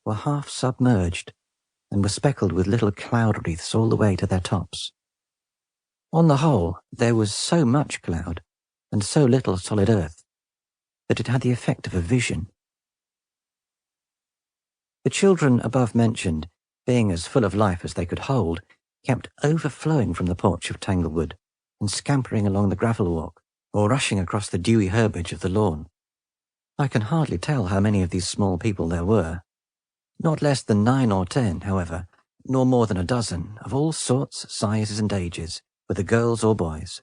were half submerged and were speckled with little cloud wreaths all the way to their tops. On the whole, there was so much cloud and so little solid earth that it had the effect of a vision. The children above mentioned, being as full of life as they could hold, kept overflowing from the porch of Tanglewood and scampering along the gravel walk or rushing across the dewy herbage of the lawn. I can hardly tell how many of these small people there were. Not less than 9 or 10, however, nor more than a dozen, of all sorts, sizes, and ages, whether girls or boys.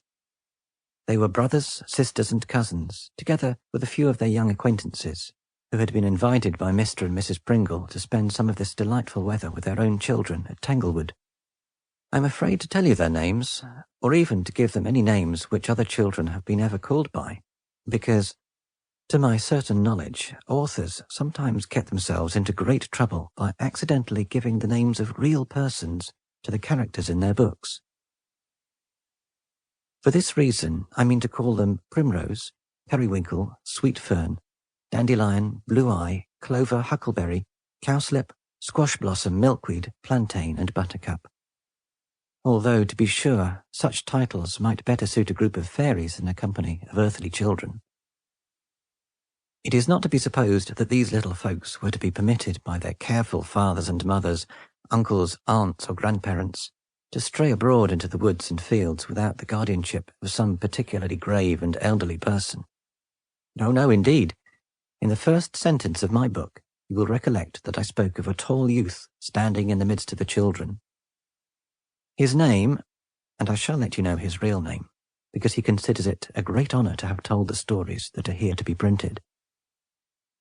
They were brothers, sisters, and cousins, together with a few of their young acquaintances, who had been invited by Mr. and Mrs. Pringle to spend some of this delightful weather with their own children at Tanglewood. I am afraid to tell you their names, or even to give them any names which other children have been ever called by, because, to my certain knowledge, authors sometimes get themselves into great trouble by accidentally giving the names of real persons to the characters in their books. For this reason, I mean to call them Primrose, Periwinkle, Sweet Fern, Dandelion, Blue Eye, Clover, Huckleberry, Cowslip, Squash Blossom, Milkweed, Plantain, and Buttercup. Although, to be sure, such titles might better suit a group of fairies than a company of earthly children. It is not to be supposed that these little folks were to be permitted by their careful fathers and mothers, uncles, aunts, or grandparents, to stray abroad into the woods and fields without the guardianship of some particularly grave and elderly person. No, no, indeed. In the first sentence of my book, you will recollect that I spoke of a tall youth standing in the midst of the children. His name, and I shall let you know his real name, because he considers it a great honour to have told the stories that are here to be printed.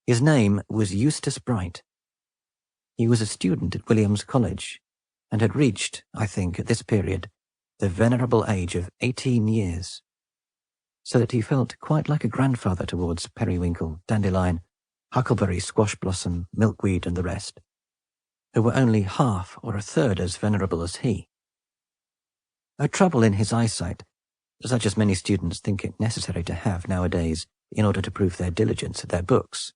His name was Eustace Bright. He was a student at Williams College, and had reached, I think, at this period, the venerable age of 18 years, so that he felt quite like a grandfather towards Periwinkle, Dandelion, Huckleberry, Squash Blossom, Milkweed, and the rest, who were only half or a third as venerable as he. A trouble in his eyesight, such as many students think it necessary to have nowadays in order to prove their diligence at their books,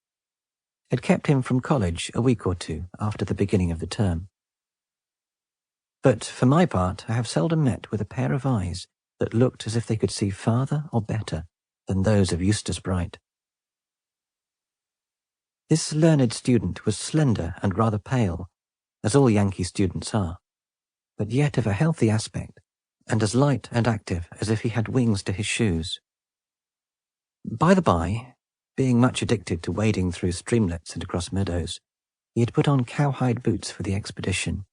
had kept him from college a week or two after the beginning of the term. But for my part, I have seldom met with a pair of eyes that looked as if they could see farther or better than those of Eustace Bright. This learned student was slender and rather pale, as all Yankee students are, but yet of a healthy aspect, and as light and active as if he had wings to his shoes. By the by, being much addicted to wading through streamlets and across meadows, he had put on cowhide boots for the expedition.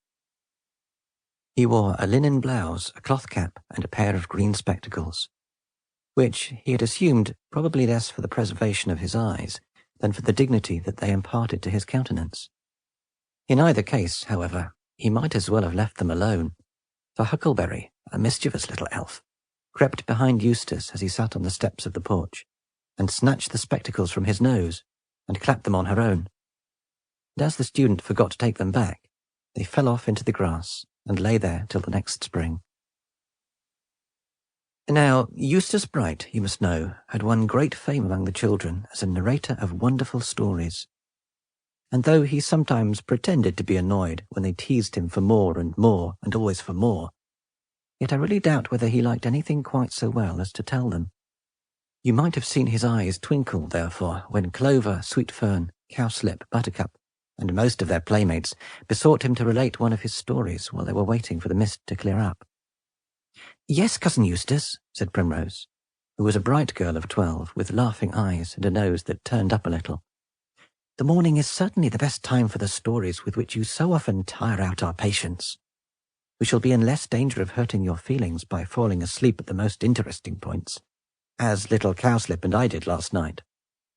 He wore a linen blouse, a cloth cap, and a pair of green spectacles, which he had assumed probably less for the preservation of his eyes than for the dignity that they imparted to his countenance. In either case, however, he might as well have left them alone, for Huckleberry, a mischievous little elf, crept behind Eustace as he sat on the steps of the porch, and snatched the spectacles from his nose, and clapped them on her own. And as the student forgot to take them back, they fell off into the grass, and lay there till the next spring. Now, Eustace Bright, you must know, had won great fame among the children as a narrator of wonderful stories. And though he sometimes pretended to be annoyed when they teased him for more and always for more, yet I really doubt whether he liked anything quite so well as to tell them. You might have seen his eyes twinkle, therefore, when Clover, Sweet Fern, Cowslip, Buttercup, and most of their playmates besought him to relate one of his stories while they were waiting for the mist to clear up. "Yes, Cousin Eustace," said Primrose, who was a bright girl of 12, with laughing eyes and a nose that turned up a little. "The morning is certainly the best time for the stories with which you so often tire out our patience. We shall be in less danger of hurting your feelings by falling asleep at the most interesting points, as little Cowslip and I did last night."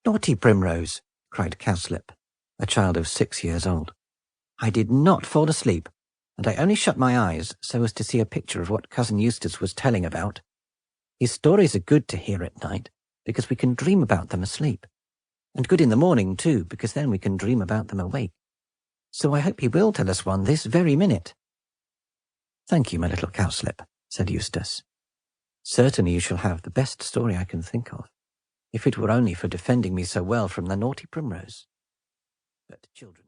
"Naughty Primrose!" cried Cowslip, a child of 6 years old. "I did not fall asleep, and I only shut my eyes so as to see a picture of what Cousin Eustace was telling about. His stories are good to hear at night, because we can dream about them asleep, and good in the morning, too, because then we can dream about them awake. So I hope he will tell us one this very minute." "Thank you, my little Cowslip," said Eustace. "Certainly you shall have the best story I can think of, if it were only for defending me so well from the naughty Primrose. But children,